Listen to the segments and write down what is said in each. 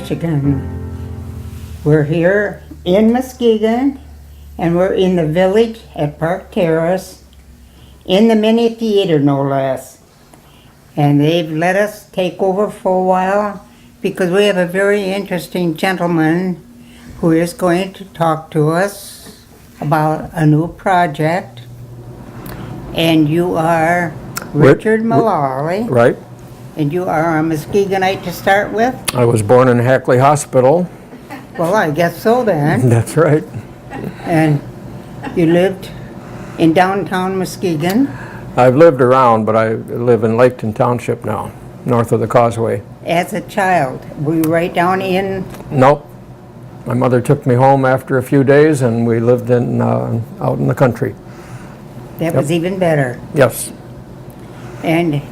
Michigan. We're here in Muskegon, and we're in the village at Park Terrace, in the mini theater no less. And they've let us take over for a while because we have a very interesting gentleman who is going to talk to us about a new project. And you are Richard Mullally. Right. And you are a Muskegonite to start with? I was born in Hackley Hospital. Well, I guess so then. That's right. And you lived in downtown Muskegon? I've lived around, but I live in Laketon Township now, north of the Causeway. As a child, were you right down in? Nope. My mother took me home after a few days, and we lived in out in the country. That was even better. Yes. And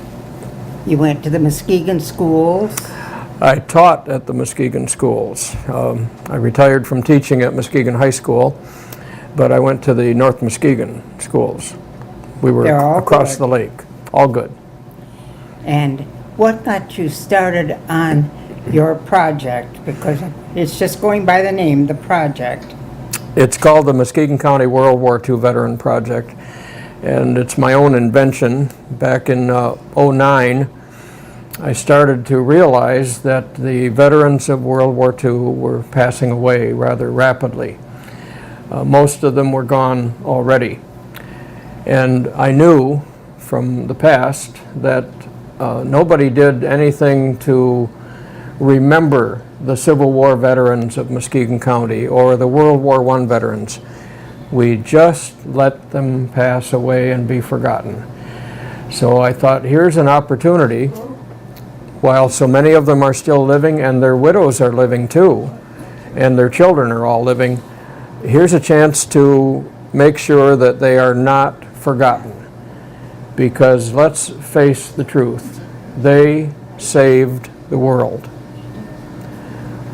you went to the Muskegon schools? I taught at the Muskegon schools. I retired from teaching at Muskegon High School, but I went to the North Muskegon schools. We were across the lake. All good. And what got you started on your project? Because it's just going by the name, the project. It's called the Muskegon County World War II Veteran Project, and it's my own invention. Back in '09, I started to realize that the veterans of World War II were passing away rather rapidly. Most of them were gone already. And I knew from the past that nobody did anything to remember the Civil War veterans of Muskegon County or the World War I veterans. We just let them pass away and be forgotten. So I thought, here's an opportunity, while so many of them are still living and their widows are living too, and their children are all living, here's a chance to make sure that they are not forgotten. Because let's face the truth, they saved the world.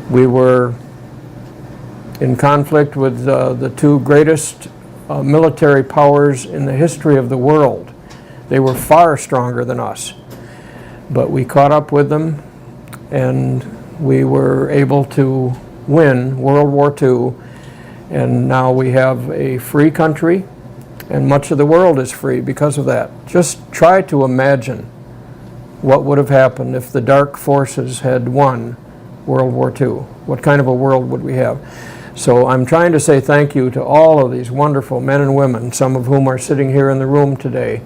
We were in conflict with the two greatest military powers in the history of the world. They were far stronger than us, but we caught up with them, and we were able to win World War II, and now we have a free country, and much of the world is free because of that. Just try to imagine what would have happened if the dark forces had won World War II. What kind of a world would we have? So I'm trying to say thank you to all of these wonderful men and women, some of whom are sitting here in the room today.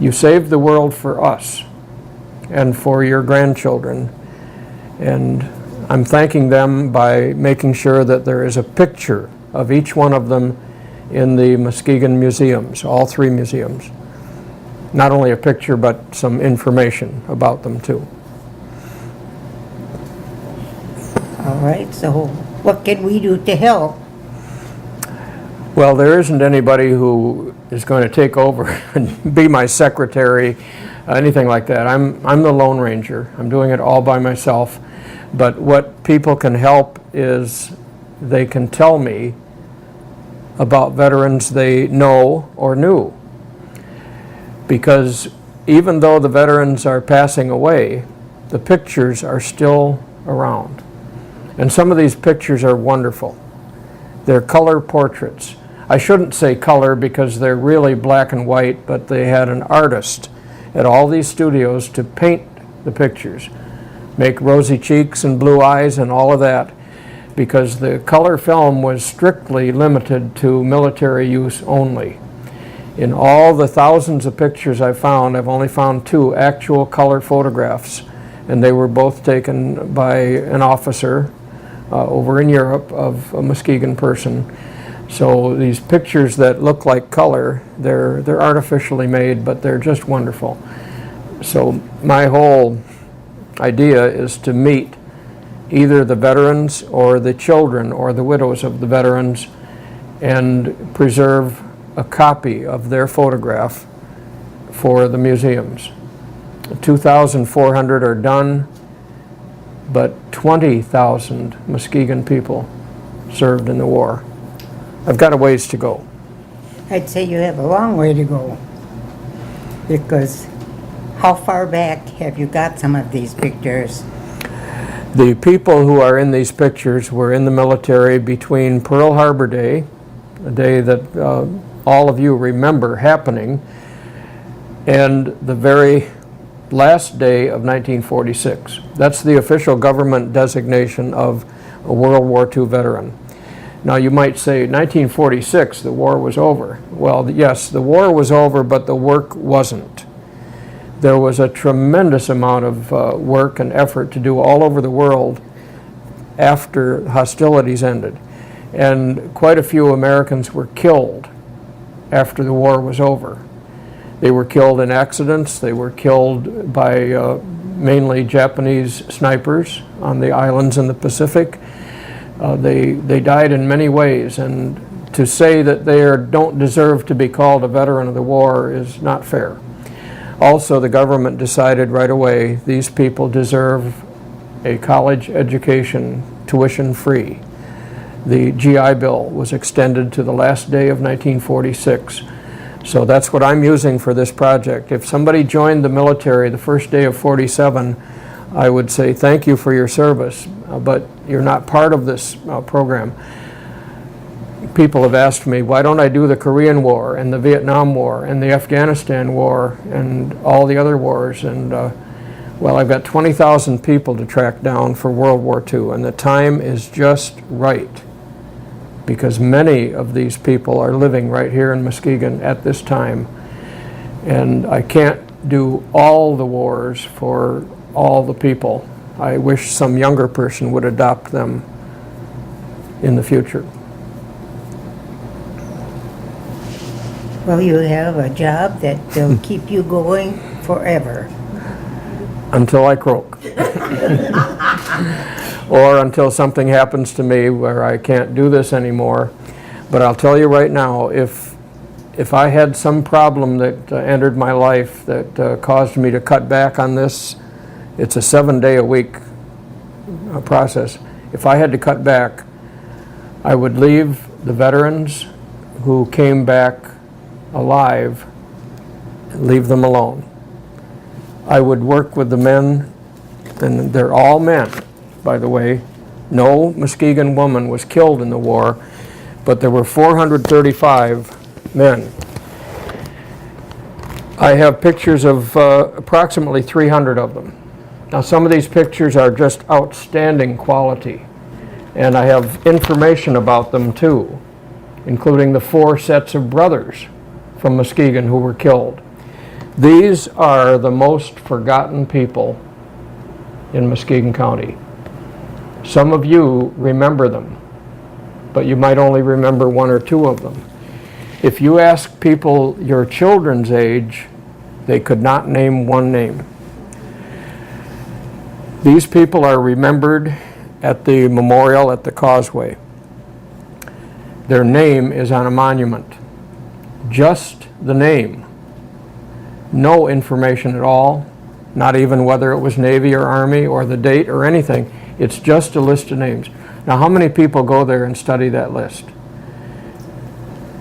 You saved the world for us and for your grandchildren. And I'm thanking them by making sure that there is a picture of each one of them in the Muskegon museums, all three museums. Not only a picture, but some information about them too. All right, so what can we do to help? Well, there isn't anybody who is going to take over and be my secretary, anything like that. I'm the Lone Ranger. I'm doing it all by myself. But what people can help is they can tell me about veterans they know or knew. Because even though the veterans are passing away, the pictures are still around. And some of these pictures are wonderful. They're color portraits. I shouldn't say color because they're really black and white, but they had an artist at all these studios to paint the pictures, make rosy cheeks and blue eyes and all of that, because the color film was strictly limited to military use only. In all the thousands of pictures I've found, I've only found 2 actual color photographs, and they were both taken by an officer over in Europe of a Muskegon person. So these pictures that look like color, they're artificially made, but they're just wonderful. So my whole idea is to meet either the veterans or the children or the widows of the veterans and preserve a copy of their photograph for the museums. 2,400 are done, but 20,000 Muskegon people served in the war. I've got a ways to go. I'd say you have a long way to go, because how far back have you got some of these pictures? The people who are in these pictures were in the military between Pearl Harbor Day, a day that all of you remember happening, and the very last day of 1946. That's the official government designation of a World War II veteran. Now you might say 1946, the war was over. Well, yes, the war was over, but the work wasn't. There was a tremendous amount of work and effort to do all over the world after hostilities ended. And quite a few Americans were killed after the war was over. They were killed in accidents. They were killed by mainly Japanese snipers on the islands in the Pacific. They died in many ways, and to say that they don't deserve to be called a veteran of the war is not fair. Also, the government decided right away these people deserve a college education, tuition free. The GI Bill was extended to the last day of 1946. So that's what I'm using for this project. If somebody joined the military the first day of 47, I would say thank you for your service, but you're not part of this program. People have asked me, why don't I do the Korean War and the Vietnam War and the Afghanistan War and all the other wars? And well, I've got 20,000 people to track down for World War II, and the time is just right, because many of these people are living right here in Muskegon at this time. And I can't do all the wars for all the people. I wish some younger person would adopt them in the future. Well, you have a job that will keep you going forever. Until I croak. Or until something happens to me where I can't do this anymore. But I'll tell you right now, if I had some problem that entered my life that caused me to cut back on this, it's a 7-day-a-week process. If I had to cut back, I would leave the veterans who came back alive, leave them alone. I would work with the men, and they're all men, by the way. No Muskegon woman was killed in the war, but there were 435 men. I have pictures of approximately 300 of them. Now, some of these pictures are just outstanding quality, and I have information about them too, including the 4 sets of brothers from Muskegon who were killed. These are the most forgotten people in Muskegon County. Some of you remember them, but you might only remember 1 or 2 of them. If you ask people your children's age, they could not name 1 name. These people are remembered at the memorial at the Causeway. Their name is on a monument. Just the name. No information at all, not even whether it was Navy or Army or the date or anything. It's just a list of names. Now, how many people go there and study that list?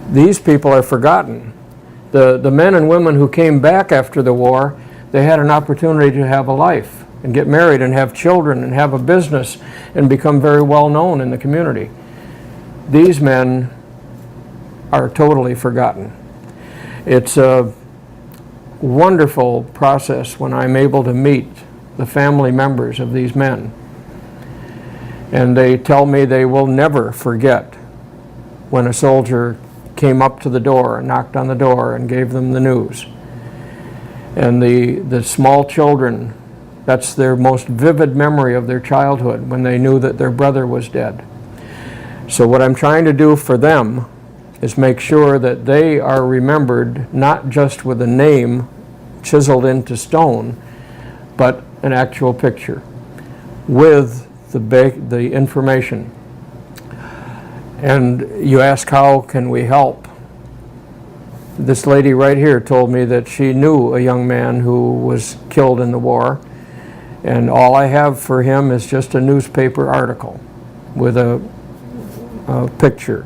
These people are forgotten. The men and women who came back after the war, they had an opportunity to have a life and get married and have children and have a business and become very well known in the community. These men are totally forgotten. It's a wonderful process when I'm able to meet the family members of these men. And they tell me they will never forget when a soldier came up to the door and knocked on the door and gave them the news. And the small children, that's their most vivid memory of their childhood, when they knew that their brother was dead. So what I'm trying to do for them is make sure that they are remembered not just with a name chiseled into stone, but an actual picture with the information. And you ask, how can we help? This lady right here told me that she knew a young man who was killed in the war, and all I have for him is just a newspaper article with a picture.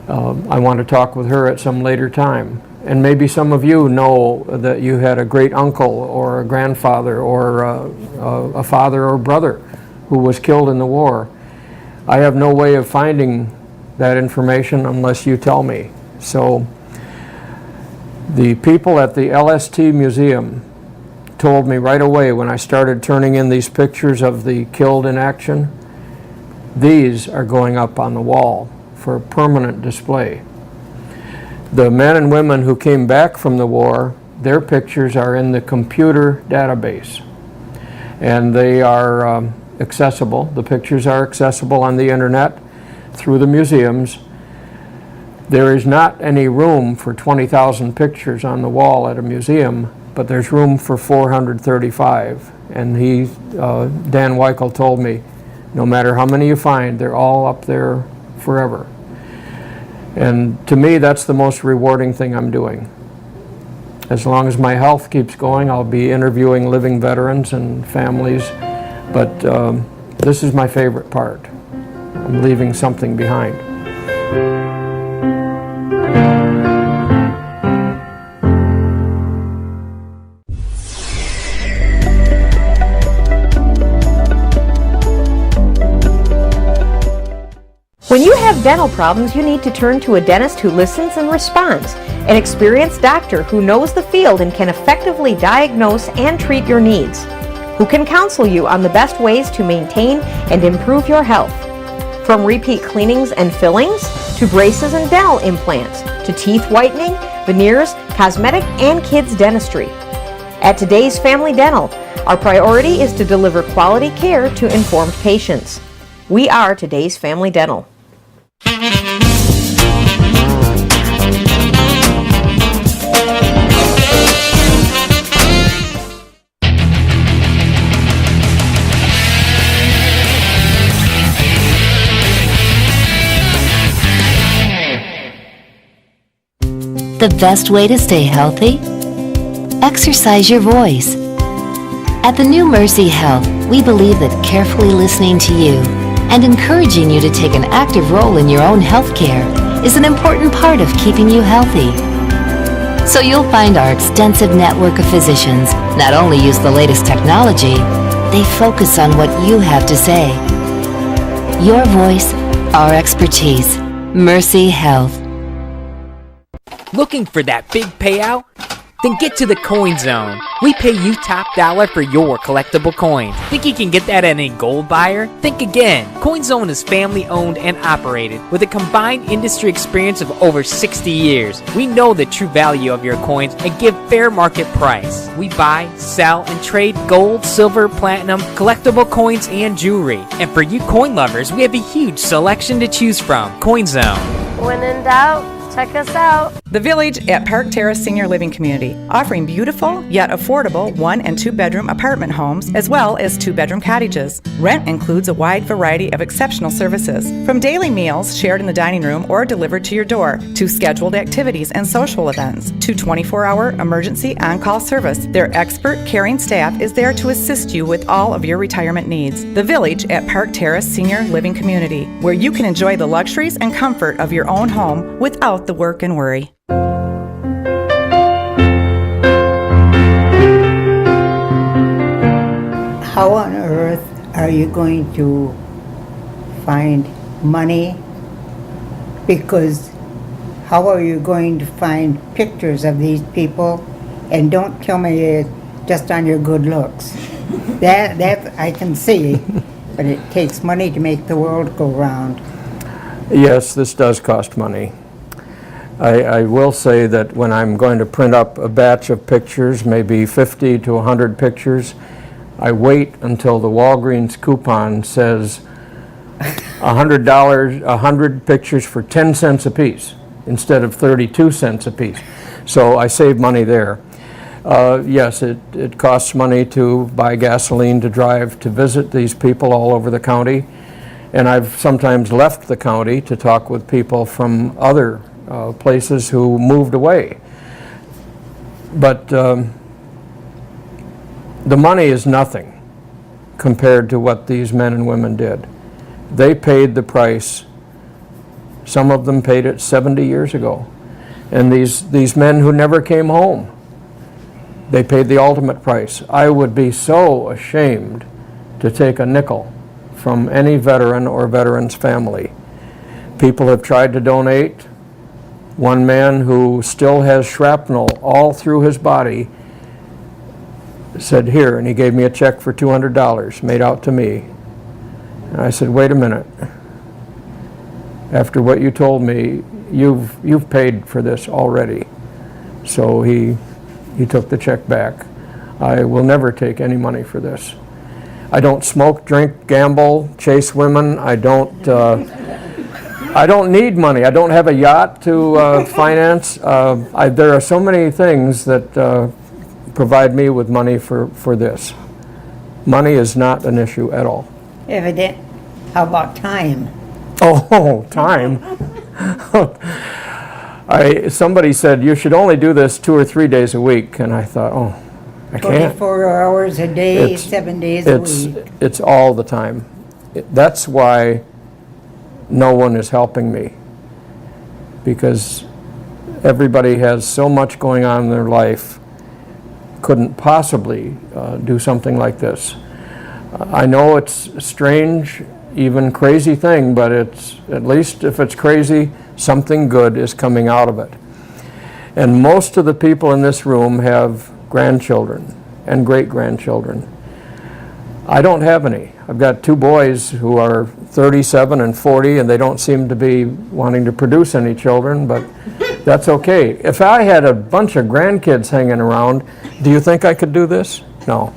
I want to talk with her at some later time. And maybe some of you know that you had a great uncle or a grandfather or a father or brother who was killed in the war. I have no way of finding that information unless you tell me. So the people at the LST Museum told me right away when I started turning in these pictures of the killed in action, these are going up on the wall for permanent display. The men and women who came back from the war, their pictures are in the computer database, and they are accessible. The pictures are accessible on the internet through the museums. There is not any room for 20,000 pictures on the wall at a museum, but there's room for 435. And Dan Weichel told me, no matter how many you find, they're all up there forever. And to me, that's the most rewarding thing I'm doing. As long as my health keeps going, I'll be interviewing living veterans and families, but this is my favorite part. I'm leaving something behind. When you have dental problems, you need to turn to a dentist who listens and responds, an experienced doctor who knows the field and can effectively diagnose and treat your needs, who can counsel you on the best ways to maintain and improve your health. From repeat cleanings and fillings, to braces and dental implants, to teeth whitening, veneers, cosmetic, and kids dentistry. At Today's Family Dental, our priority is to deliver quality care to informed patients. We are Today's Family Dental. The best way to stay healthy? Exercise your voice. At the new Mercy Health, we believe that carefully listening to you and encouraging you to take an active role in your own health care is an important part of keeping you healthy. So you'll find our extensive network of physicians not only use the latest technology, they focus on what you have to say. Your voice, our expertise. Mercy Health. Looking for that big payout? Then get to the Coin Zone. We pay you top dollar for your collectible coins. Think you can get that at any gold buyer? Think again. Coin Zone is family owned and operated with a combined industry experience of over 60 years. We know the true value of your coins and give fair market price. We buy, sell, and trade gold, silver, platinum, collectible coins, and jewelry. And for you coin lovers, we have a huge selection to choose from. Coin Zone. When in doubt, check us out. The Village at Park Terrace Senior Living Community, offering beautiful yet affordable 1 and 2 bedroom apartment homes as well as 2-bedroom cottages. Rent includes a wide variety of exceptional services, from daily meals shared in the dining room or delivered to your door, to scheduled activities and social events, to 24-hour emergency on-call service. Their expert, caring staff is there to assist you with all of your retirement needs. The Village at Park Terrace Senior Living Community, where you can enjoy the luxuries and comfort of your own home without the work and worry. How on earth are you going to find money? Because how are you going to find pictures of these people? And don't tell me it's just on your good looks. That I can see, but it takes money to make the world go round. Yes, this does cost money. I will say that when I'm going to print up a batch of pictures, maybe 50 to 100 pictures, I wait until the Walgreens coupon says $100, 100 pictures for 10 cents a piece instead of 32 cents a piece. So I save money there. Yes, it costs money to buy gasoline to drive to visit these people all over the county. And I've sometimes left the county to talk with people from other places who moved away. But the money is nothing compared to what these men and women did. They paid the price. Some of them paid it 70 years ago. And these men who never came home, they paid the ultimate price. I would be so ashamed to take a nickel from any veteran or veteran's family. People have tried to donate. One man who still has shrapnel all through his body said, "Here," and he gave me a check for $200 made out to me. And I said, "Wait a minute. After what you told me, you've paid for this already." So he took the check back. I will never take any money for this. I don't smoke, drink, gamble, chase women. I don't need money. I don't have a yacht to finance. There are so many things that provide me with money for this. Money is not an issue at all. Evident. How about time? Oh, time. Somebody said you should only do this 2 or 3 days a week, and I thought, oh, I can't. 24 hours a day, 7 days a week. It's all the time. That's why no one is helping me, because everybody has so much going on in their life, couldn't possibly do something like this. I know it's a strange, even crazy thing, but it's, at least if it's crazy, something good is coming out of it. And most of the people in this room have grandchildren and great-grandchildren. I don't have any. I've got 2 boys who are 37 and 40, and they don't seem to be wanting to produce any children, but that's okay. If I had a bunch of grandkids hanging around, do you think I could do this? No.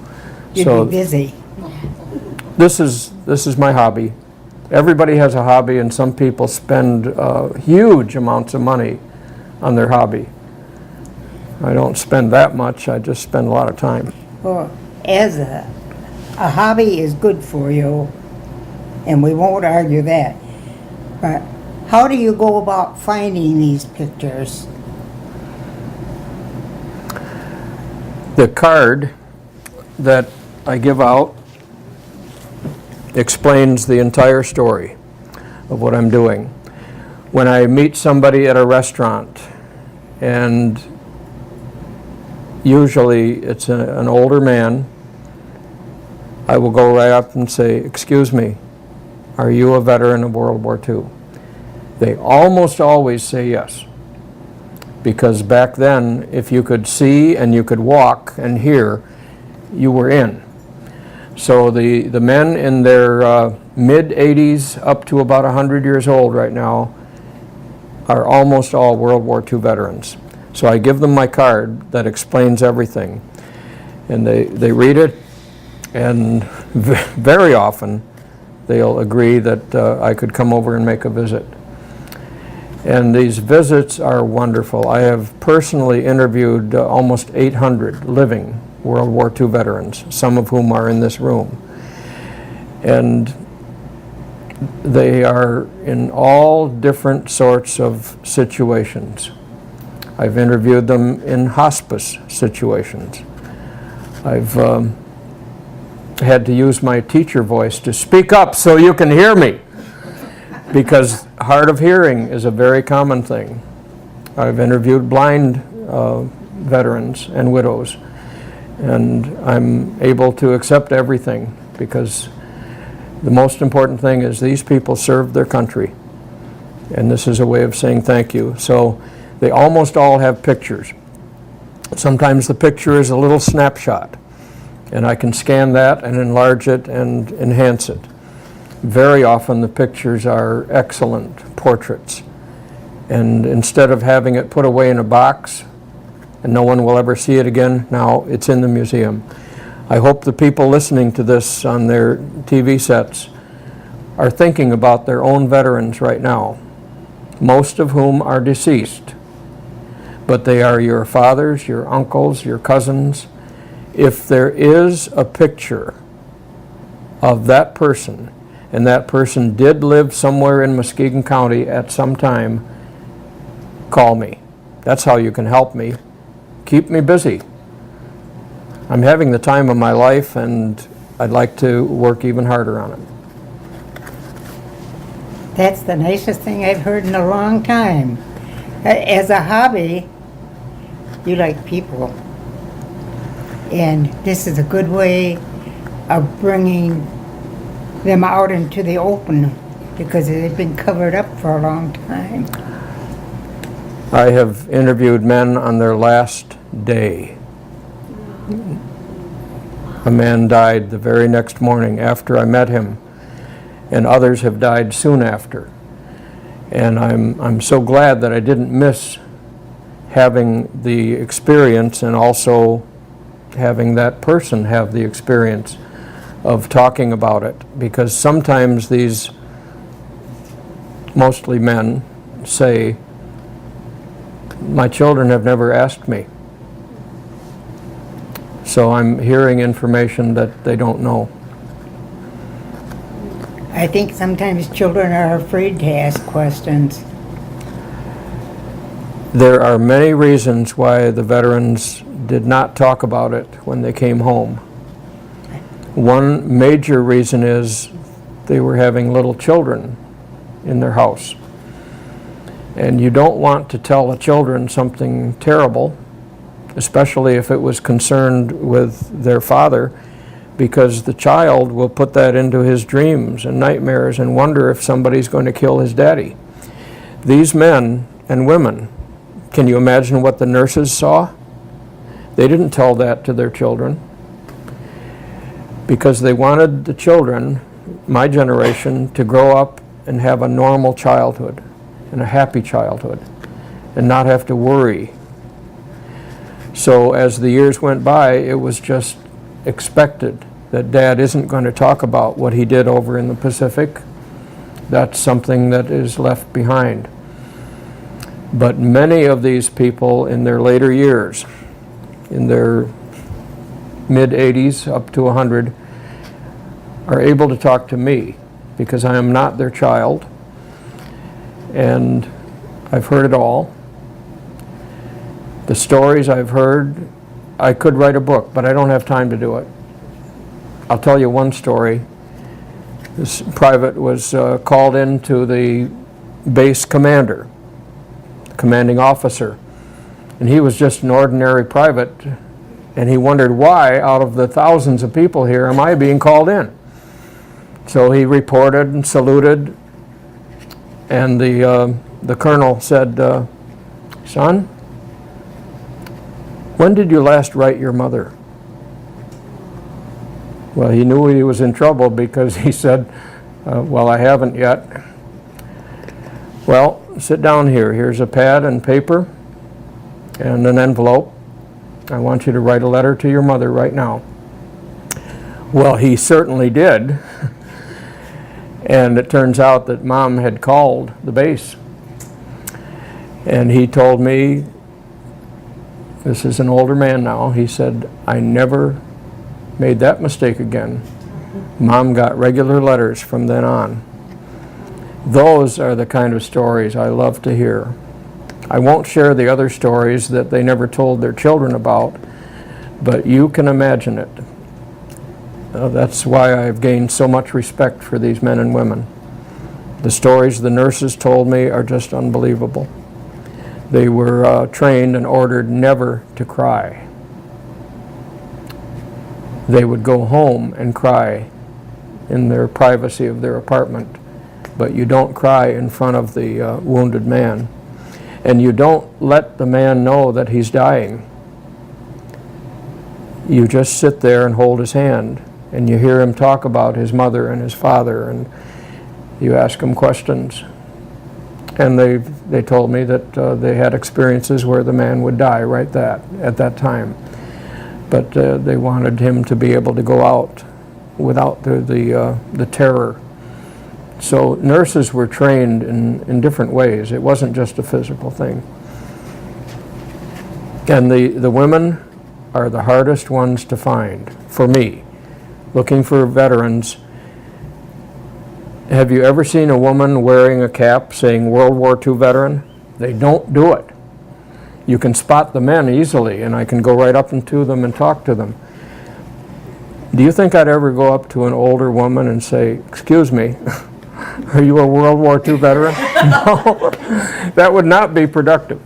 You'd be busy. This is my hobby. Everybody has a hobby, and some people spend huge amounts of money on their hobby. I don't spend that much. I just spend a lot of time. Well, as a hobby is good for you, and we won't argue that. But how do you go about finding these pictures? The card that I give out explains the entire story of what I'm doing. When I meet somebody at a restaurant, and usually it's an older man, I will go right up and say, "Excuse me, are you a veteran of World War II?" They almost always say yes, because back then, if you could see and you could walk and hear, you were in. So the men in their mid-80s up to about 100 years old right now are almost all World War II veterans. So I give them my card that explains everything, and they read it, and very often they'll agree that I could come over and make a visit. And these visits are wonderful. I have personally interviewed almost 800 living World War II veterans, some of whom are in this room. And they are in all different sorts of situations. I've interviewed them in hospice situations. I've had to use my teacher voice to speak up so you can hear me, because hard of hearing is a very common thing. I've interviewed blind veterans and widows, and I'm able to accept everything, because the most important thing is these people served their country, and this is a way of saying thank you. So they almost all have pictures. Sometimes the picture is a little snapshot, and I can scan that and enlarge it and enhance it. Very often the pictures are excellent portraits, and instead of having it put away in a box and no one will ever see it again, now it's in the museum. I hope the people listening to this on their TV sets are thinking about their own veterans right now, most of whom are deceased, but they are your fathers, your uncles, your cousins. If there is a picture of that person, and that person did live somewhere in Muskegon County at some time, call me. That's how you can help me. Keep me busy. I'm having the time of my life, and I'd like to work even harder on it. That's the nicest thing I've heard in a long time. As a hobby, you like people. And this is a good way of bringing them out into the open because they've been covered up for a long time. I have interviewed men on their last day. A man died the very next morning after I met him, and others have died soon after. And I'm so glad that I didn't miss having the experience and also having that person have the experience of talking about it, because sometimes these mostly men say, my children have never asked me. So I'm hearing information that they don't know. I think sometimes children are afraid to ask questions. There are many reasons why the veterans did not talk about it when they came home. One major reason is they were having little children in their house. And you don't want to tell the children something terrible, especially if it was concerned with their father, because the child will put that into his dreams and nightmares and wonder if somebody's going to kill his daddy. These men and women, can you imagine what the nurses saw? They didn't tell that to their children because they wanted the children, my generation, to grow up and have a normal childhood and a happy childhood and not have to worry. So as the years went by, it was just expected that Dad isn't going to talk about what he did over in the Pacific. That's something that is left behind. But many of these people in their later years, in their mid-80s up to 100, are able to talk to me because I am not their child, and I've heard it all. The stories I've heard, I could write a book, but I don't have time to do it. I'll tell you one story. This private was called in to the base commander, commanding officer, and he was just an ordinary private, and he wondered why, out of the thousands of people here, am I being called in? So he reported and saluted, and the colonel said, son, when did you last write your mother? Well, he knew he was in trouble because he said, well, I haven't yet. Well, sit down here. Here's a pad and paper and an envelope. I want you to write a letter to your mother right now. Well, he certainly did. And it turns out that Mom had called the base. And he told me, this is an older man now, he said, I never made that mistake again. Mom got regular letters from then on. Those are the kind of stories I love to hear. I won't share the other stories that they never told their children about, but you can imagine it. That's why I've gained so much respect for these men and women. The stories the nurses told me are just unbelievable. They were trained and ordered never to cry. They would go home and cry in their privacy of their apartment, but you don't cry in front of the wounded man. And you don't let the man know that he's dying. You just sit there and hold his hand, and you hear him talk about his mother and his father, and you ask him questions. And they told me that they had experiences where the man would die right at that time. But they wanted him to be able to go out without the terror. So nurses were trained in different ways. It wasn't just a physical thing. And the women are the hardest ones to find, for me. Looking for veterans. Have you ever seen a woman wearing a cap saying World War II veteran? They don't do it. You can spot the men easily, and I can go right up into them and talk to them. Do you think I'd ever go up to an older woman and say, excuse me, are you a World War II veteran? No, that would not be productive.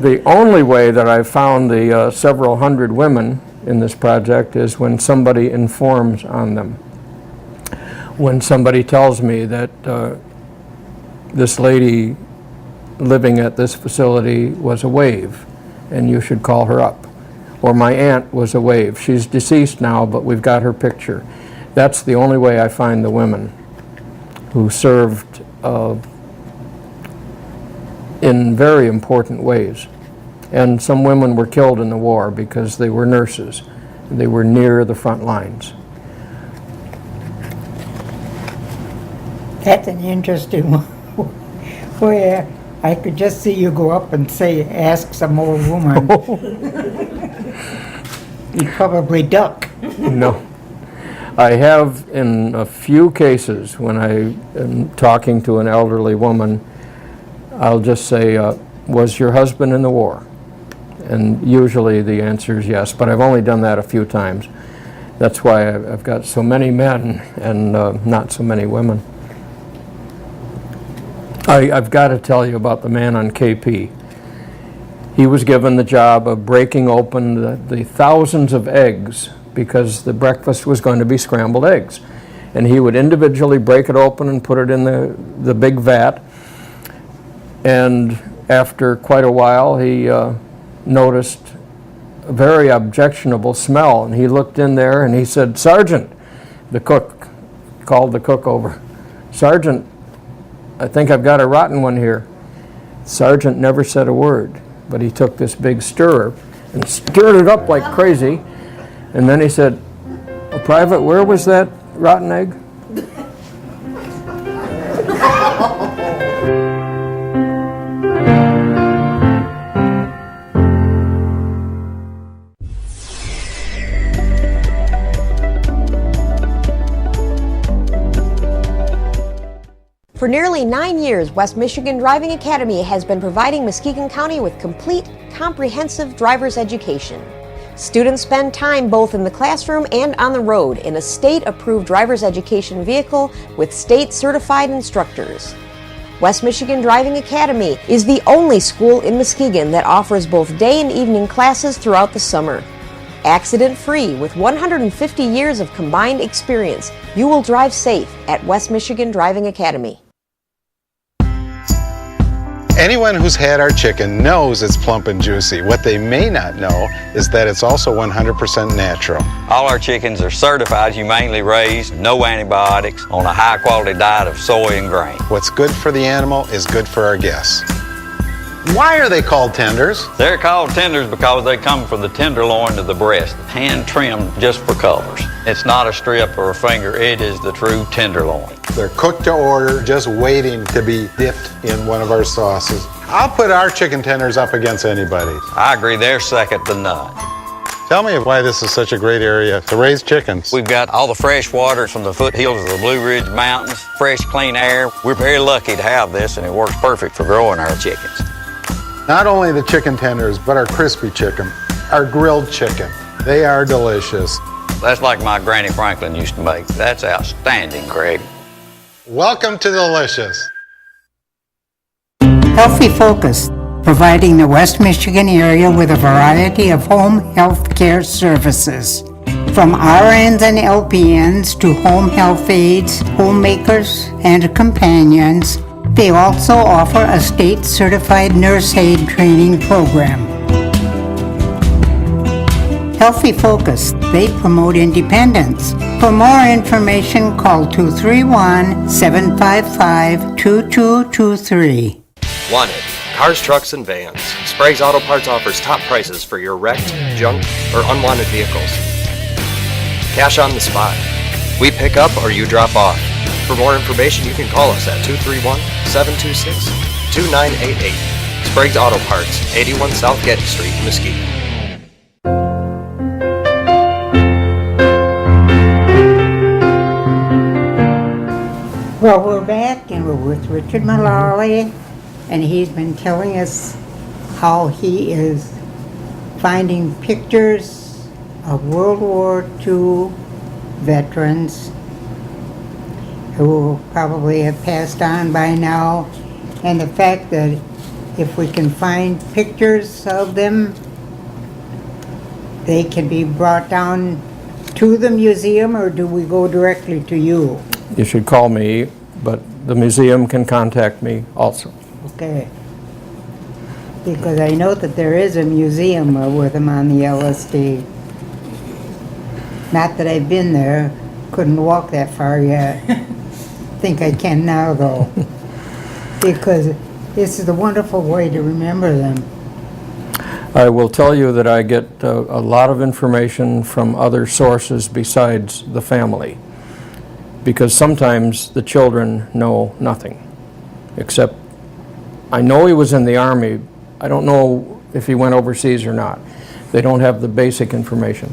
The only way that I've found the several hundred women in this project is when somebody informs on them. when somebody tells me that this lady living at this facility was a wave, and you should call her up. Or my aunt was a wave. She's deceased now, but we've got her picture. That's the only way I find the women who served in very important ways. And some women were killed in the war because they were nurses. They were near the front lines. That's an interesting one. Where I could just see you go up and say, ask some old woman. You'd probably duck. No. I have in a few cases when I am talking to an elderly woman, I'll just say, was your husband in the war? And usually the answer is yes, but I've only done that a few times. That's why I've got so many men and not so many women. I've got to tell you about the man on KP. He was given the job of breaking open the thousands of eggs because the breakfast was going to be scrambled eggs. And he would individually break it open and put it in the big vat. And after quite a while, he noticed a very objectionable smell. And he looked in there and he said, "Sergeant," the cook called the cook over, "Sergeant, I think I've got a rotten one here." Sergeant never said a word, but he took this big stirrer and stirred it up like crazy. And then he said, "Oh, Private, where was that rotten egg?" For nearly 9 years, West Michigan Driving Academy has been providing Muskegon County with complete, comprehensive driver's education. Students spend time both in the classroom and on the road in a state-approved driver's education vehicle with state-certified instructors. West Michigan Driving Academy is the only school in Muskegon that offers both day and evening classes throughout the summer. Accident-free with 150 years of combined experience, you will drive safe at West Michigan Driving Academy. Anyone who's had our chicken knows it's plump and juicy. What they may not know is that it's also 100% natural. All our chickens are certified, humanely raised, no antibiotics, on a high-quality diet of soy and grain. What's good for the animal is good for our guests. Why are they called tenders? They're called tenders because they come from the tenderloin to the breast, hand-trimmed just for colors. It's not a strip or a finger, it is the true tenderloin. They're cooked to order, just waiting to be dipped in one of our sauces. I'll put our chicken tenders up against anybody's. I agree, they're second to none. Tell me why this is such a great area to raise chickens. We've got all the fresh water from the foothills of the Blue Ridge Mountains, fresh, clean air. We're very lucky to have this, and it works perfect for growing our chickens. Not only the chicken tenders, but our crispy chicken, our grilled chicken. They are delicious. That's like my Granny Franklin used to make. That's outstanding, Craig. Welcome to Delicious. Healthy Focus, providing the West Michigan area with a variety of home health care services. From RNs and LPNs to home health aides, homemakers, and companions, they also offer a state-certified nurse aide training program. Healthy Focus, they promote independence. For more information, call 231-755-2223. Wanted. Cars, trucks, and vans. Sprague's Auto Parts offers top prices for your wrecked, junk, or unwanted vehicles. Cash on the spot. We pick up or you drop off. For more information, you can call us at 231-726-2988. Sprague's Auto Parts, 81 South Getty Street, Muskegon. Well, we're back and we're with Richard Mullally, and he's been telling us how he is finding pictures of World War II veterans who probably have passed on by now, and the fact that if we can find pictures of them, they can be brought down to the museum, or do we go directly to you? you should call me, but the museum can contact me also. Okay. Because I know that there is a museum with them on the LSD. Not that I've been there, couldn't walk that far yet. Think I can now though. Because this is a wonderful way to remember them. I will tell you that I get a lot of information from other sources besides the family, because sometimes the children know nothing, except I know he was in the Army. I don't know if he went overseas or not. They don't have the basic information.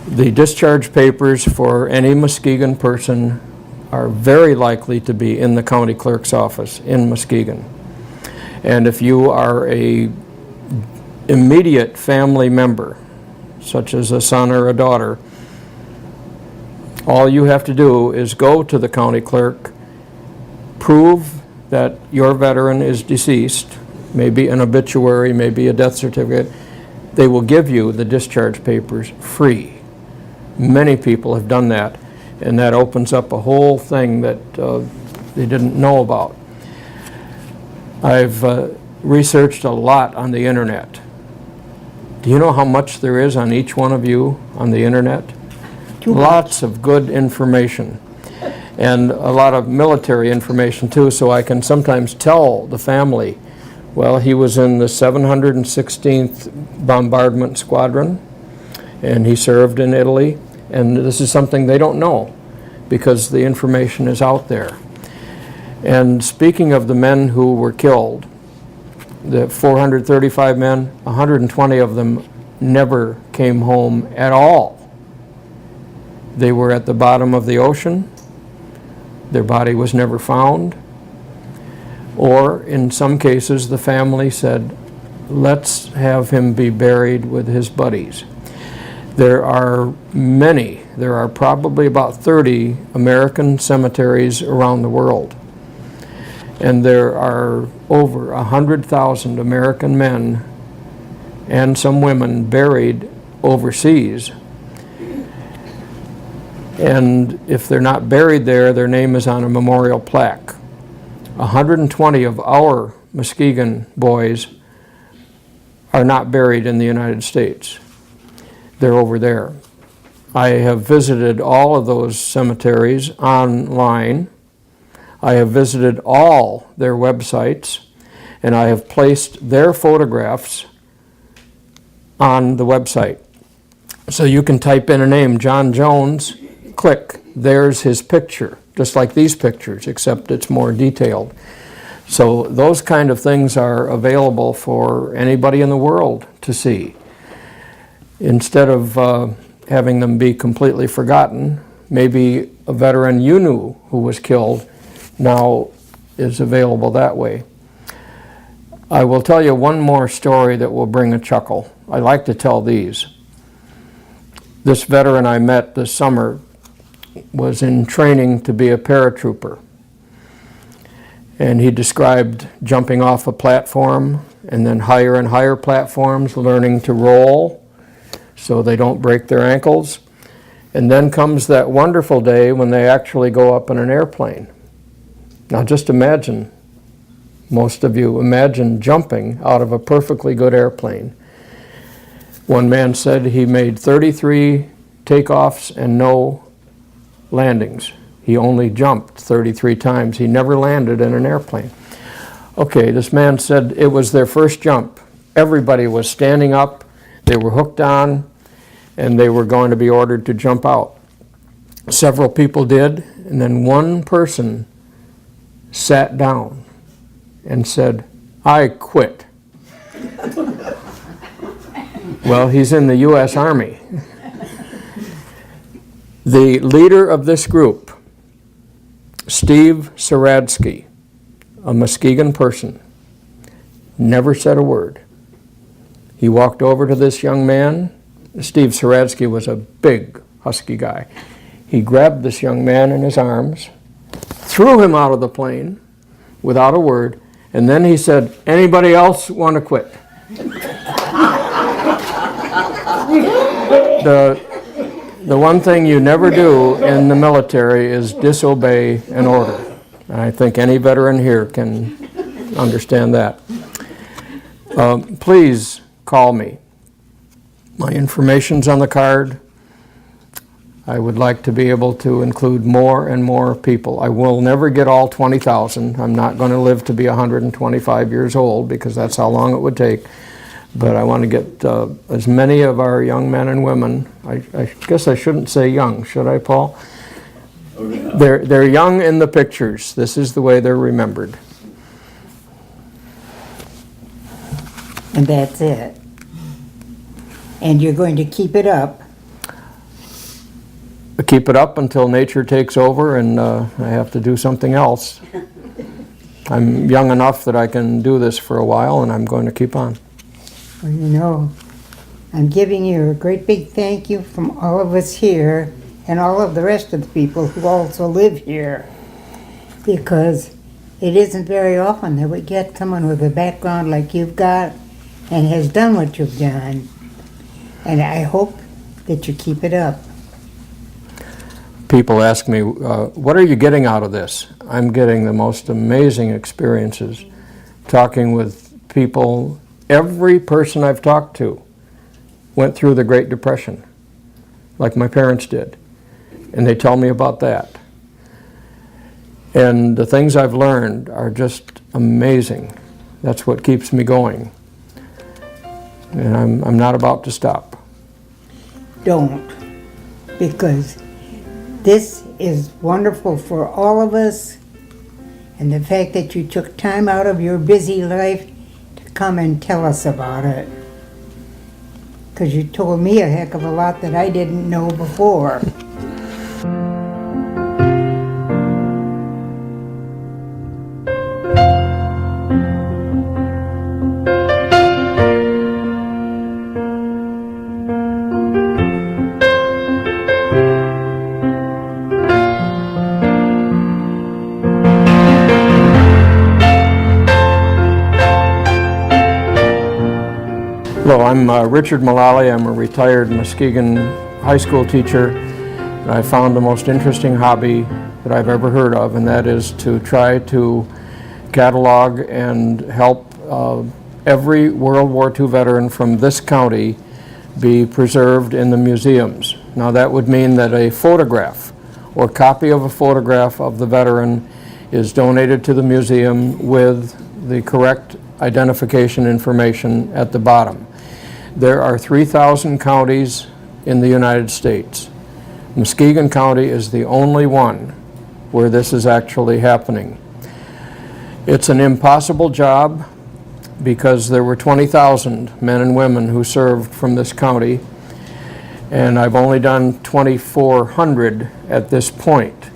The discharge papers for any Muskegon person are very likely to be in the county clerk's office in Muskegon. And if you are a immediate family member, such as a son or a daughter, all you have to do is go to the county clerk, prove that your veteran is deceased, maybe an obituary, maybe a death certificate. They will give you the discharge papers free. Many people have done that, and that opens up a whole thing that they didn't know about. I've researched a lot on the internet. Do you know how much there is on each one of you on the internet? Lots of good information, and a lot of military information too, so I can sometimes tell the family, well, he was in the 716th Bombardment Squadron, and he served in Italy, and this is something they don't know because the information is out there. And speaking of the men who were killed, the 435 men, 120 of them never came home at all. They were at the bottom of the ocean. Their body was never found. Or in some cases, the family said, let's have him be buried with his buddies. There are many, there are probably about 30 American cemeteries around the world. And there are over 100,000 American men and some women buried overseas. And if they're not buried there, their name is on a memorial plaque. 120 of our Muskegon boys are not buried in the United States. They're over there. I have visited all of those cemeteries online. I have visited all their websites, and I have placed their photographs on the website. So you can type in a name, John Jones, click, there's his picture, just like these pictures, except it's more detailed. So those kind of things are available for anybody in the world to see. Instead of having them be completely forgotten, maybe a veteran you knew who was killed now is available that way. I will tell you one more story that will bring a chuckle. I like to tell these. This veteran I met this summer was in training to be a paratrooper. And he described jumping off a platform and then higher and higher platforms, learning to roll so they don't break their ankles. And then comes that wonderful day when they actually go up in an airplane. Now just imagine, most of you imagine jumping out of a perfectly good airplane. One man said he made 33 takeoffs and no landings. He only jumped 33 times. He never landed in an airplane. Okay, this man said it was their first jump. Everybody was standing up, they were hooked on, and they were going to be ordered to jump out. Several people did, and then one person sat down and said, I quit. Well, he's in the U.S. Army. The leader of this group, Steve Saradsky, a Muskegon person, never said a word. He walked over to this young man. Steve Saradsky was a big, husky guy. He grabbed this young man in his arms, threw him out of the plane without a word, and then he said, anybody else want to quit? The one thing you never do in the military is disobey an order. And I think any veteran here can understand that. Please call me. My information's on the card. I would like to be able to include more and more people. I will never get all 20,000. I'm not going to live to be 125 years old because that's how long it would take. But I want to get as many of our young men and women. I guess I shouldn't say young, should I, Paul? They're young in the pictures. This is the way they're remembered. And that's it. And you're going to keep it up. Keep it up until nature takes over and I have to do something else. I'm young enough that I can do this for a while, and I'm going to keep on. Well, you know, I'm giving you a great big thank you from all of us here and all of the rest of the people who also live here, because it isn't very often that we get someone with a background like you've got and has done what you've done. And I hope that you keep it up. People ask me, what are you getting out of this? I'm getting the most amazing experiences talking with people. Every person I've talked to went through the Great Depression, like my parents did, and they tell me about that. And the things I've learned are just amazing. That's what keeps me going. And I'm not about to stop. Don't, because this is wonderful for all of us, and the fact that you took time out of your busy life to come and tell us about it. Because you told me a heck of a lot that I didn't know before. Hello, I'm Richard Mullally. I'm a retired Muskegon high school teacher. And I found the most interesting hobby that I've ever heard of, and that is to try to catalog and help every World War II veteran from this county be preserved in the museums. Now that would mean that a photograph or copy of a photograph of the veteran is donated to the museum with the correct identification information at the bottom. There are 3,000 counties in the United States. Muskegon County is the only one where this is actually happening. It's an impossible job because there were 20,000 men and women who served from this county, and I've only done 2,400 at this point.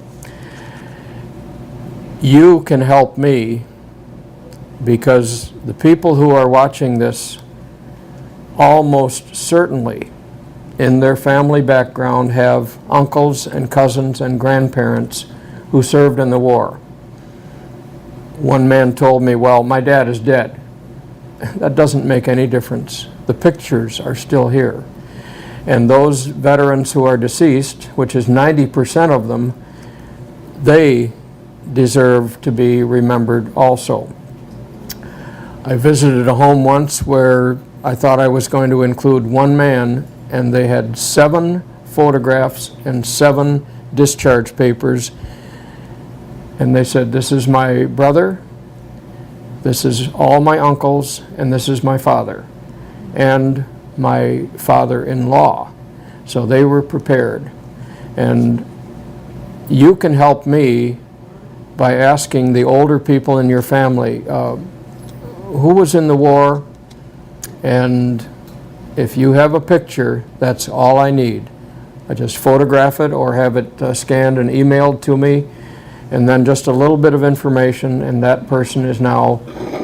You can help me, because the people who are watching this almost certainly in their family background have uncles and cousins and grandparents who served in the war. One man told me, well, my dad is dead. That doesn't make any difference. The pictures are still here. And those veterans who are deceased, which is 90% of them, they deserve to be remembered also. I visited a home once where I thought I was going to include one man, and they had 7 photographs and 7 discharge papers, and they said, this is my brother, this is all my uncles, and this is my father, and my father-in-law. So they were prepared. And you can help me by asking the older people in your family, who was in the war? And if you have a picture, that's all I need. I just photograph it or have it scanned and emailed to me, and then just a little bit of information, and that person is now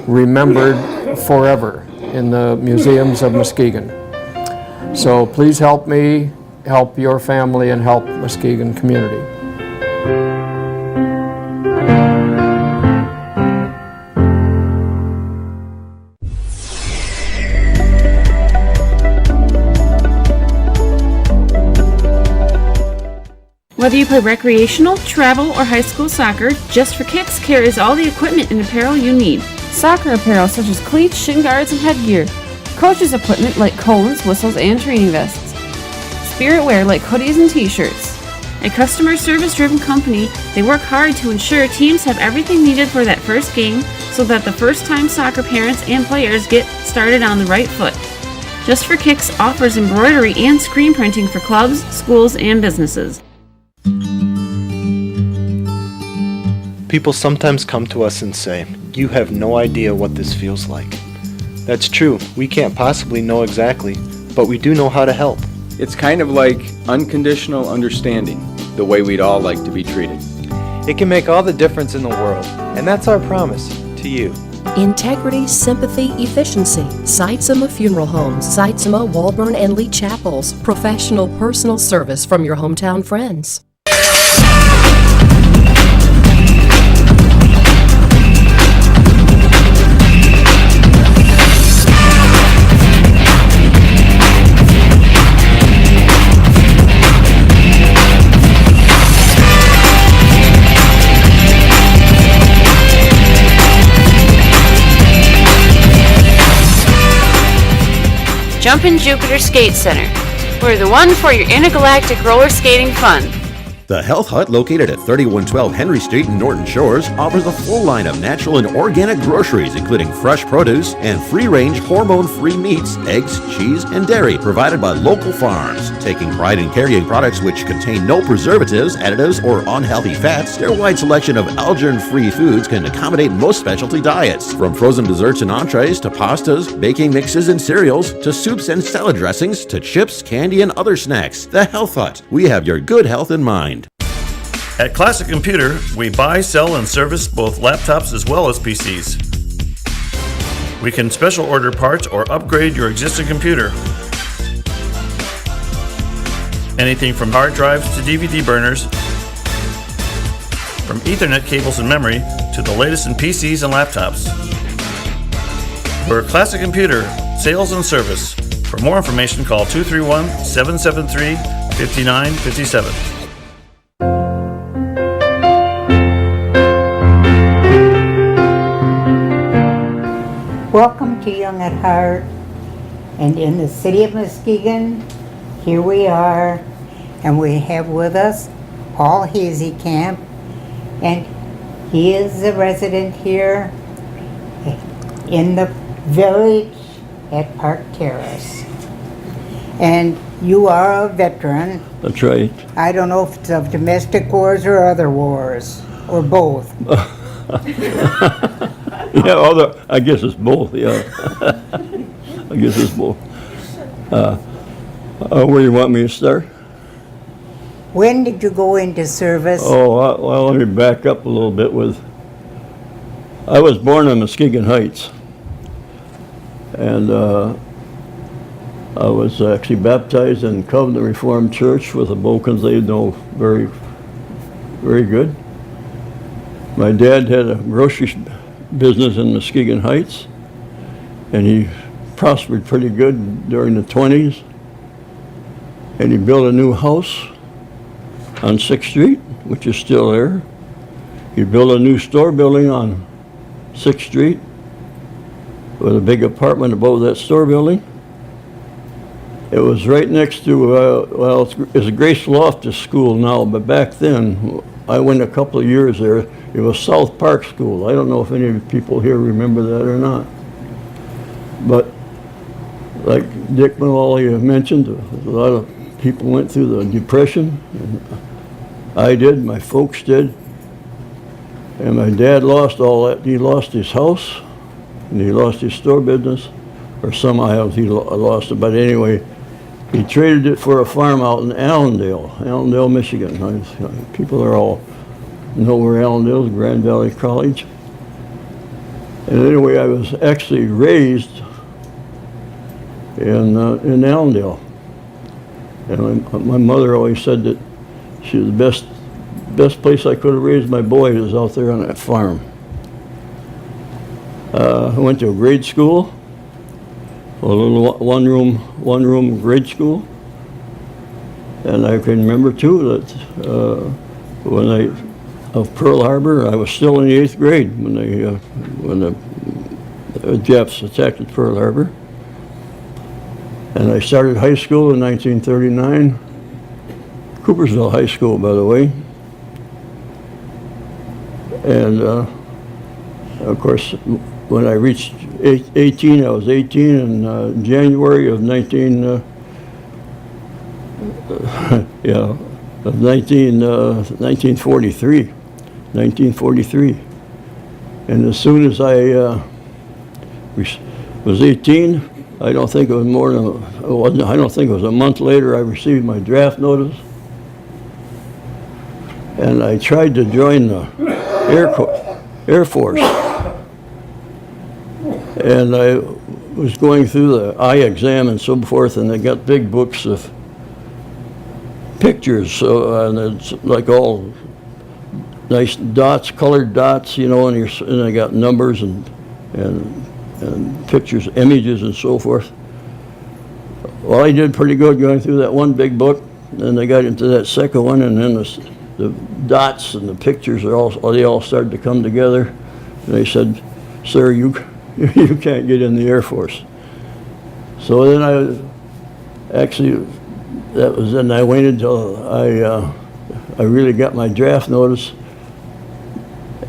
remembered forever in the museums of Muskegon. So please help me, help your family, and help Muskegon community. Whether you play recreational, travel, or high school soccer, Just for Kicks carries all the equipment and apparel you need. Soccer apparel such as cleats, shin guards, and headgear. Coaches equipment like cones, whistles, and training vests. Spirit wear like hoodies and t-shirts. A customer service-driven company, they work hard to ensure teams have everything needed for that first game so that the first-time soccer parents and players get started on the right foot. Just for Kicks offers embroidery and screen printing for clubs, schools, and businesses. People sometimes come to us and say, "You have no idea what this feels like." That's true, we can't possibly know exactly, but we do know how to help. It's kind of like unconditional understanding, the way we'd all like to be treated. It can make all the difference in the world, and that's our promise to you. Integrity, sympathy, efficiency. Sidesema Funeral Homes, Sidesema, Walburn, and Lee Chapels. Professional personal service from your hometown friends. Jumpin' Jupiter Skate Center. We're the one for your intergalactic roller skating fun. The Health Hut, located at 3112 Henry Street in Norton Shores, offers a full line of natural and organic groceries, including fresh produce and free-range, hormone-free meats, eggs, cheese, and dairy provided by local farms. Taking pride in carrying products which contain no preservatives, additives, or unhealthy fats, their wide selection of allergen-free foods can accommodate most specialty diets. From frozen desserts and entrees to pastas, baking mixes and cereals, to soups and salad dressings, to chips, candy, and other snacks. The Health Hut. We have your good health in mind. At Classic Computer, we buy, sell, and service both laptops as well as PCs. We can special order parts or upgrade your existing computer. Anything from hard drives to DVD burners, from Ethernet cables and memory to the latest in PCs and laptops. We're Classic Computer, sales and service. For more information, call 231-773-5957. Welcome to Young at Heart, and in the city of Muskegon, here we are, and we have with us Paul Hazekamp, and he is a resident here in the village at Park Terrace. And you are a veteran. That's right. I don't know if it's of domestic wars or other wars, or both. Yeah, I guess it's both, yeah. I guess it's both. Where you want me to start? When did you go into service? Oh, well, let me back up a little bit I was born in Muskegon Heights. And I was actually baptized in Covenant Reformed Church with the Bokens. They know very, very good. My dad had a grocery business in Muskegon Heights, and he prospered pretty good during the 20s. And he built a new house on 6th Street, which is still there. He built a new store building on 6th Street with a big apartment above that store building. It was right next to, it's a Grace Loftus School now, but back then, I went a couple of years there. It was South Park School. I don't know if any of the people here remember that or not. But like Dick Mullally mentioned, a lot of people went through the Depression. And I did, my folks did. And my dad lost all that. He lost his house, and he lost his store business, or somehow he lost it. But anyway, he traded it for a farm out in Allendale, Michigan. People are all know where Allendale is, Grand Valley College. And anyway, I was actually raised in Allendale. And my mother always said that she was the best place I could have raised my boy was out there on that farm. I went to a grade school, a little one room grade school. And I can remember too that of Pearl Harbor, I was still in the 8th grade when the Japs attacked at Pearl Harbor. And I started high school in 1939, Coopersville High School, by the way. And of course, when I reached 18, I was 18 in January of 1943. And as soon as I was 18, I don't think it was more than, I don't think it was a month later, I received my draft notice. And I tried to join the Air Force. And I was going through the eye exam and so forth, and they got big books of pictures, so and it's like all nice dots, colored dots, you know, and they got numbers and pictures, images, and so forth. Well, I did pretty good going through that one big book, and I got into that second one, and then the dots and the pictures they all started to come together. And they said, "Sir, you can't get in the Air Force." So then I waited until I really got my draft notice,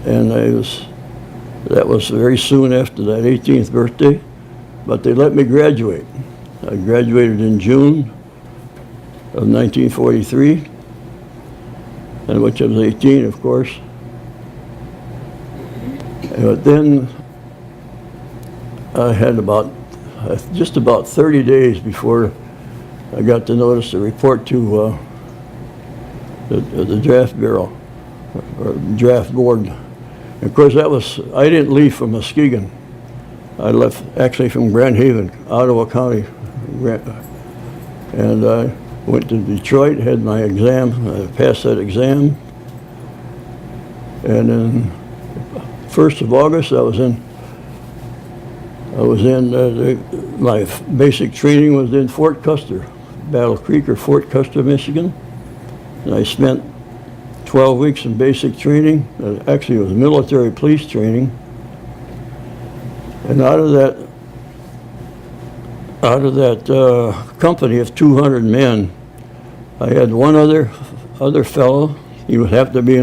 and that was very soon after that 18th birthday, but they let me graduate. I graduated in June of 1943, and which I was 18, of course. But then I had just about 30 days before I got the notice to report to the draft bureau, or draft board. And of course, I didn't leave from Muskegon. I left actually from Grand Haven, Ottawa County. And I went to Detroit, had my exam, I passed that exam. And then 1st of August, my basic training was in Fort Custer, Battle Creek or Fort Custer, Michigan. And I spent 12 weeks in basic training. Actually, it was military police training. And out of that company of 200 men, I had one other fellow. He happened to be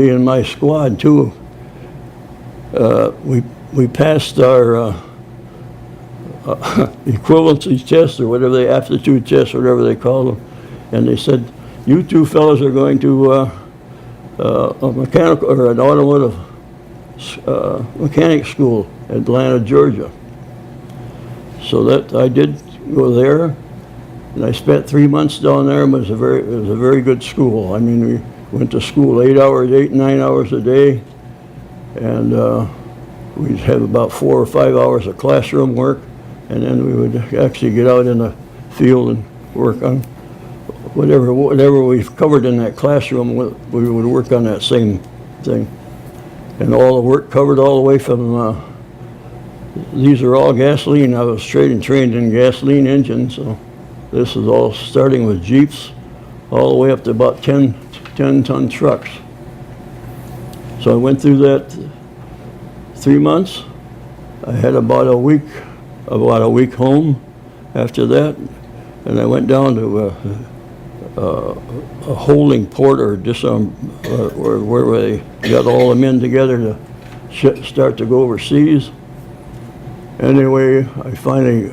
in my squad too. We passed our equivalency test, or whatever aptitude test, whatever they call them, and they said, "You two fellows are going to a mechanical or an automotive mechanic school, Atlanta, Georgia." So that I did go there, and I spent 3 months down there. And it was a very good school. I mean, we went to school 8 and 9 hours a day, and we'd have about 4 or 5 hours of classroom work, and then we would actually get out in the field and work on whatever we've covered in that classroom. We would work on that same thing, and all the work covered all the way from. These are all gasoline. I was trained in gasoline engines, so this is all starting with Jeeps, all the way up to about 10-ton trucks. So I went through that 3 months. I had about a week home after that, and I went down to a holding port or where they got all the men together to start to go overseas. Anyway, I finally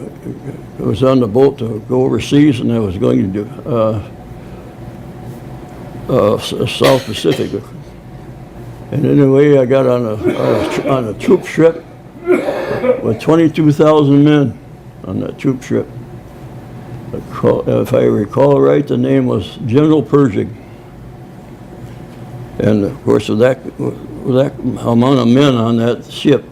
was on the boat to go overseas, and I was going to do South Pacific. And anyway, I got on a troop ship with 22,000 men on that troop ship. If I recall right, the name was General Pershing. And of course, with that amount of men on that ship,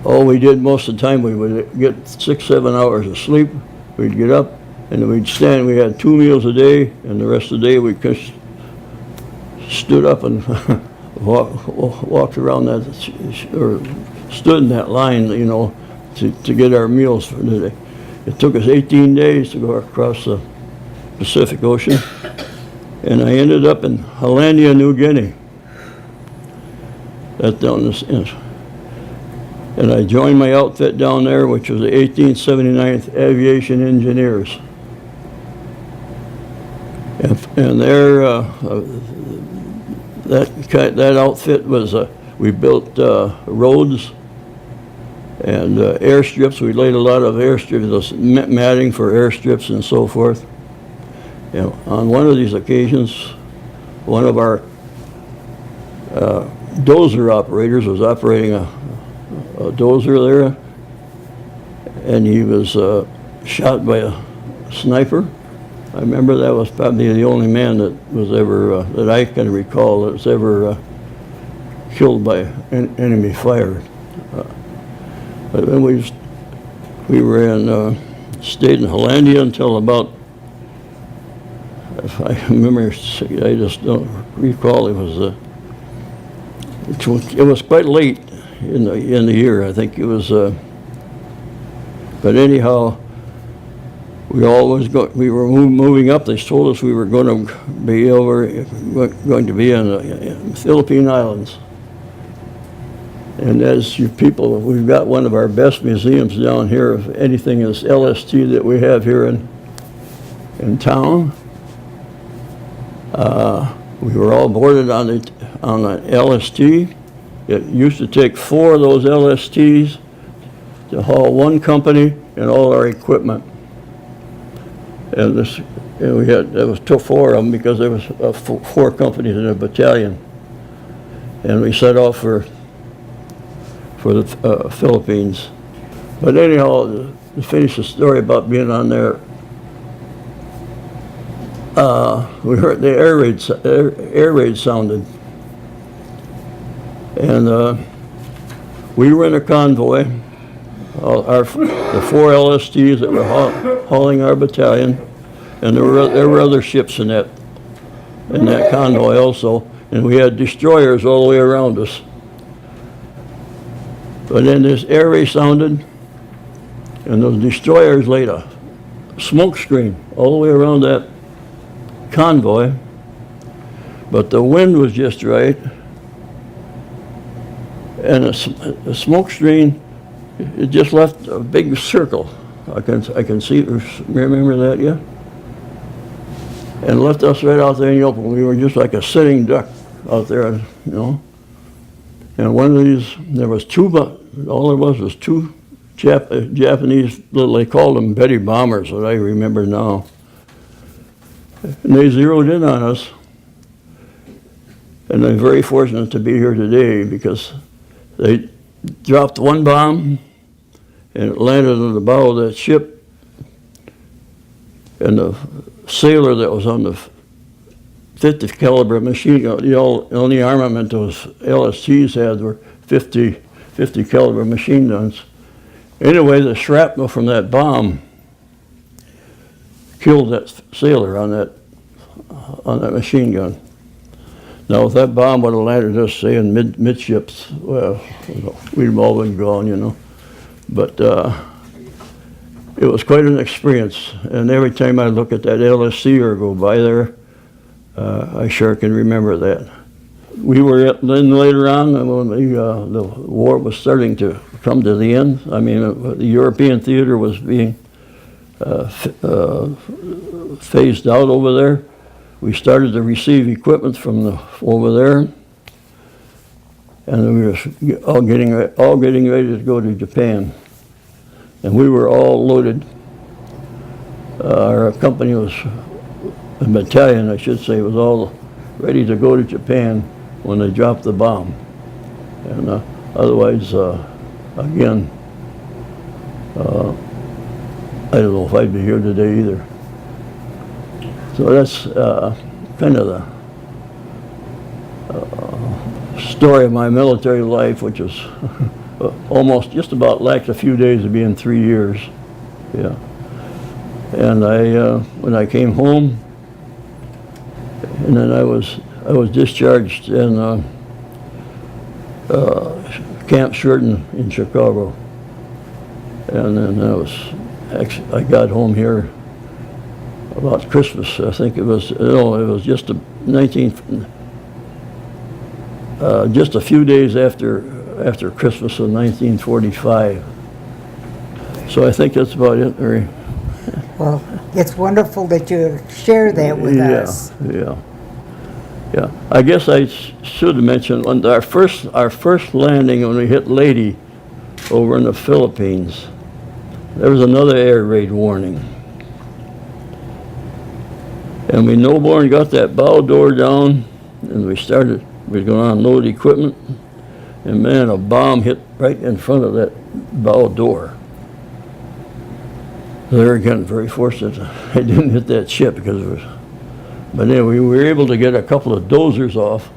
all we did most of the time, we would get 6-7 hours of sleep. We'd get up, and then we'd stand. We had 2 meals a day, and the rest of the day we stood up and walked around that, or stood in that line, you know, to get our meals for the day. It took us 18 days to go across the Pacific Ocean, and I ended up in Hollandia, New Guinea. That's down this, and I joined my outfit down there, which was the 1879th Aviation Engineers. And there, that outfit was, we built roads and airstrips. We laid a lot of airstrips, matting for airstrips and so forth. And on one of these occasions, one of our dozer operators was operating a dozer there, and he was shot by a sniper. I remember that was probably the only man that was ever, that I can recall, that was ever killed by enemy fire. But then we were in, stayed in Hollandia until about, if I remember, I just don't recall, it was quite late in the year. I think it was, but anyhow, we were moving up. They told us we were going to be in the Philippine Islands. And as you people, we've got one of our best museums down here of anything is LST that we have here in town. We were all boarded on the LST. It used to take 4 of those LSTs to haul one company and all our equipment. And there was 4 of them because there was 4 companies in a battalion. And we set off for the Philippines. But anyhow, to finish the story about being on there, we heard the air raid sounded. And we were in a convoy, the 4 LSTs that were hauling our battalion, and there were other ships in that convoy also, and we had destroyers all the way around us. But then this air raid sounded, and those destroyers laid a smoke screen all the way around that convoy, but the wind was just right, and the smoke screen, it just left a big circle. I can see, remember that, yeah? And left us right out there in the open. We were just like a sitting duck out there, you know. And one of these, there was 2, all there was 2 Japanese, they called them Betty bombers, what I remember now. And they zeroed in on us. And I'm very fortunate to be here today because they dropped one bomb and it landed on the bow of that ship. And the sailor that was on the 50 caliber machine gun, the only armament those LSTs had were 50 caliber machine guns. Anyway, the shrapnel from that bomb killed that sailor on that machine gun. Now, if that bomb would have landed us, say, in midships, well, we'd have all been gone, you know. But it was quite an experience, and every time I look at that LSC or go by there, I sure can remember that. We were then later on, when the war was starting to come to the end. I mean, the European theater was being phased out over there. We started to receive equipment from over there, and we were all getting ready to go to Japan. And we were all loaded. Our company was, a battalion, I should say, was all ready to go to Japan when they dropped the bomb. And otherwise, again, I don't know if I'd be here today either. So that's kind of the story of my military life, which was almost just about lacked a few days of being 3 years. Yeah. And when I came home, and then I was discharged in Camp Sheridan in Chicago, and then I got home here about Christmas. I think it was, it was just just a few days after Christmas of 1945. So I think that's about it, Mary. Well, it's wonderful that you share that with us. Yeah. I guess I should have mentioned on our first landing when we hit Leyte over in the Philippines. There was another air raid warning. And we no more than got that bow door down, and we were going to unload equipment, and man, a bomb hit right in front of that bow door. There again, very fortunate I didn't hit that ship because it was, but anyway, we were able to get a couple of dozers off,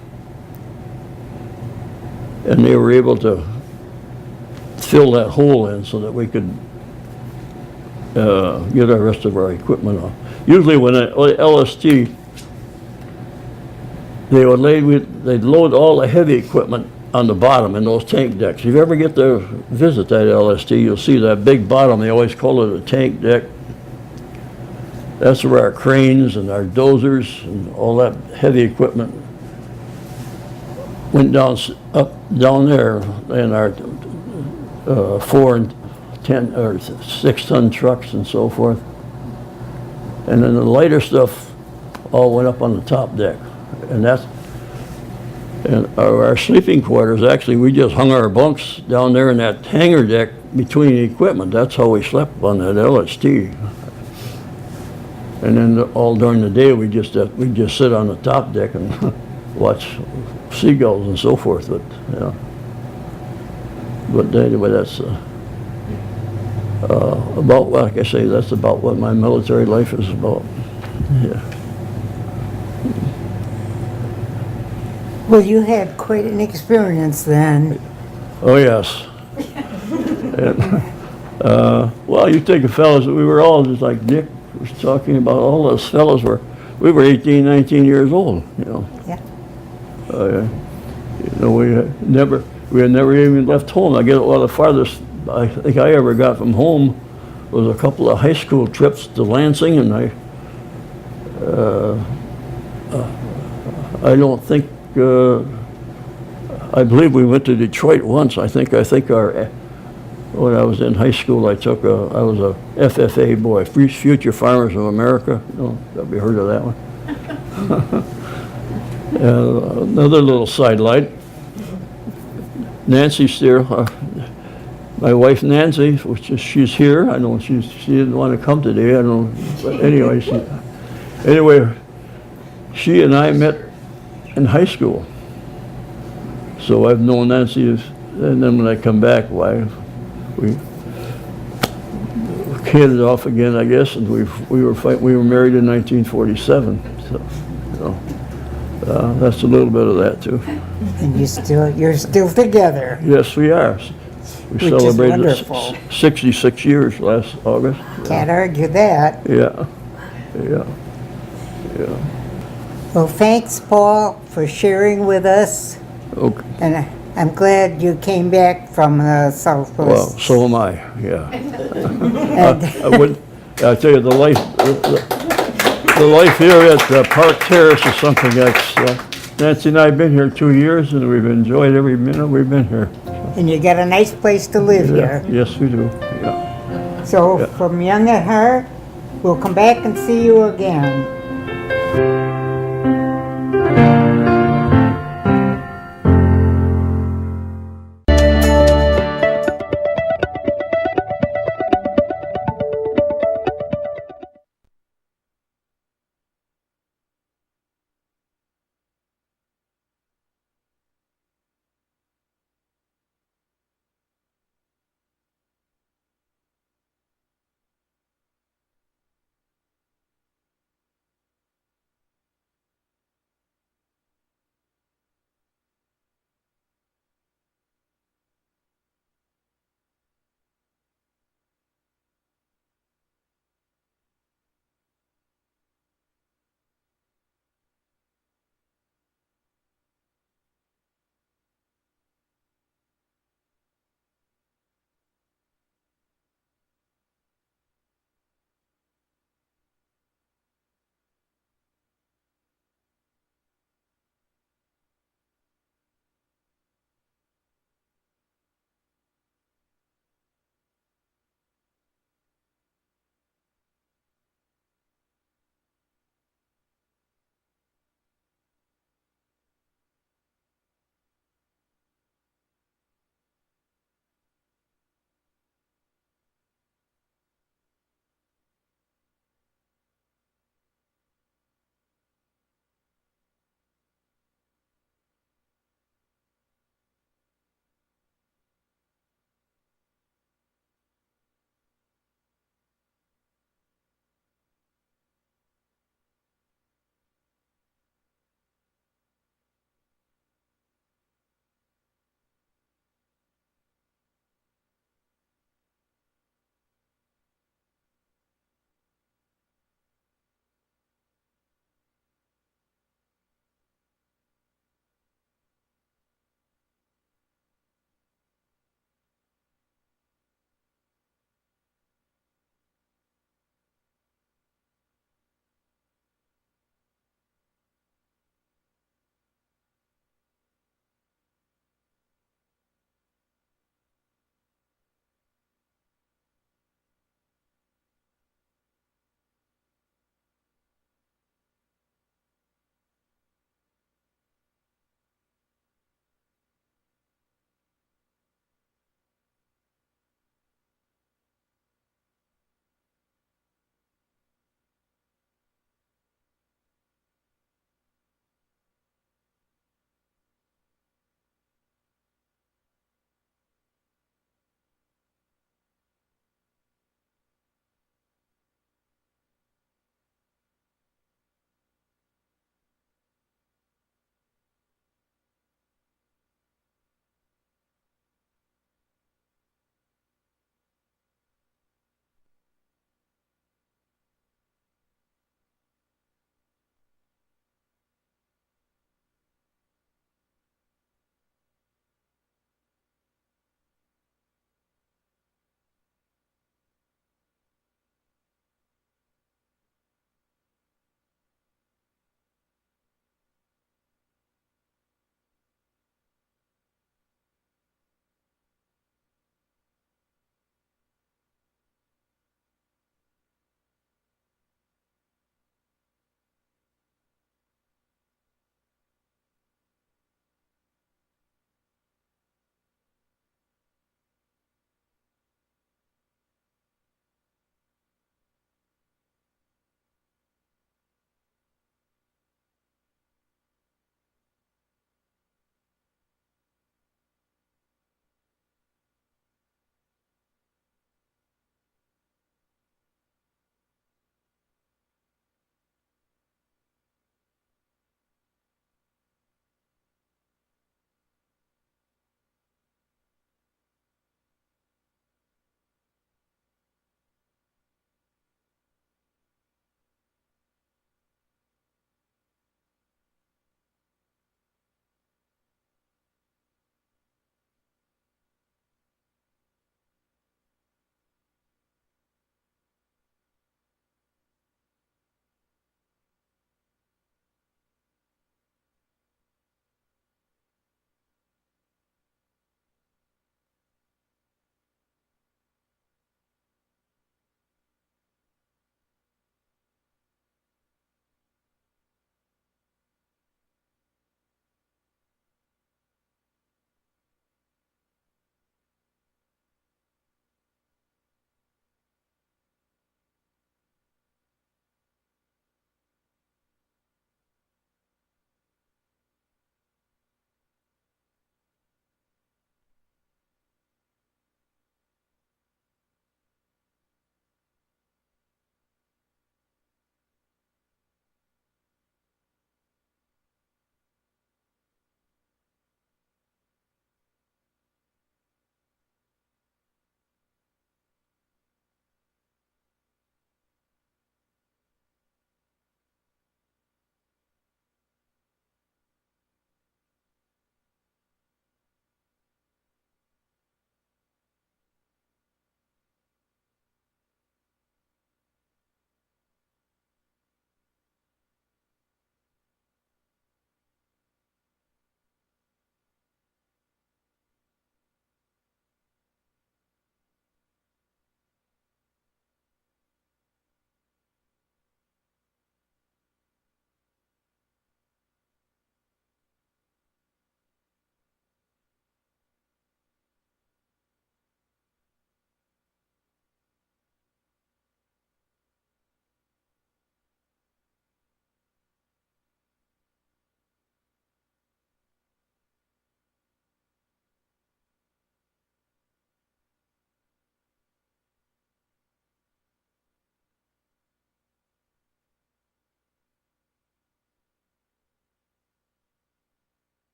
and they were able to fill that hole in so that we could get the rest of our equipment off. Usually when LST, they'd load all the heavy equipment on the bottom in those tank decks. If you ever get to visit that LST, you'll see that big bottom. They always call it a tank deck. That's where our cranes and our dozers and all that heavy equipment went down there, and our 4 and 10 or 6 ton trucks and so forth. And then the lighter stuff all went up on the top deck. And our sleeping quarters, actually, we just hung our bunks down there in that hangar deck between the equipment. That's how we slept on that LST. And then all during the day, we just sit on the top deck and watch seagulls and so forth. But anyway, that's about, like I say, that's about what my military life is about. Yeah. Well, you had quite an experience then. Oh, yes. And, well, you take the fellas, we were all just like Nick was talking about, all those fellas we were 18, 19 years old, you know. Yeah. You know, we had never even left home. I guess the farthest I think I ever got from home was a couple of high school trips to Lansing, and I don't think, I believe we went to Detroit once. I think when I was in high school, I was a FFA boy, Future Farmers of America. Have you heard of that one? Another little sidelight. Nancy Steer, my wife Nancy, she's here. I know she didn't want to come today. I don't know, but anyway, she and I met in high school. So I've known Nancy, and then when I come back, we hit it off again, I guess, and we were married in 1947. So, that's a little bit of that too. And you're still together. Yes, we are. We Which celebrated is wonderful. 66 years last August. Can't argue that. Yeah. Well, thanks, Paul, for sharing with us. Okay. And I'm glad you came back from the Southwest. Well, so am I. Yeah. I tell you, the life here at Park Terrace is something that's. Nancy and I have been here 2 years, and we've enjoyed every minute we've been here. And you got a nice place to live here. Yes, we do. Yeah. So from Young at Heart, we'll come back and see you again.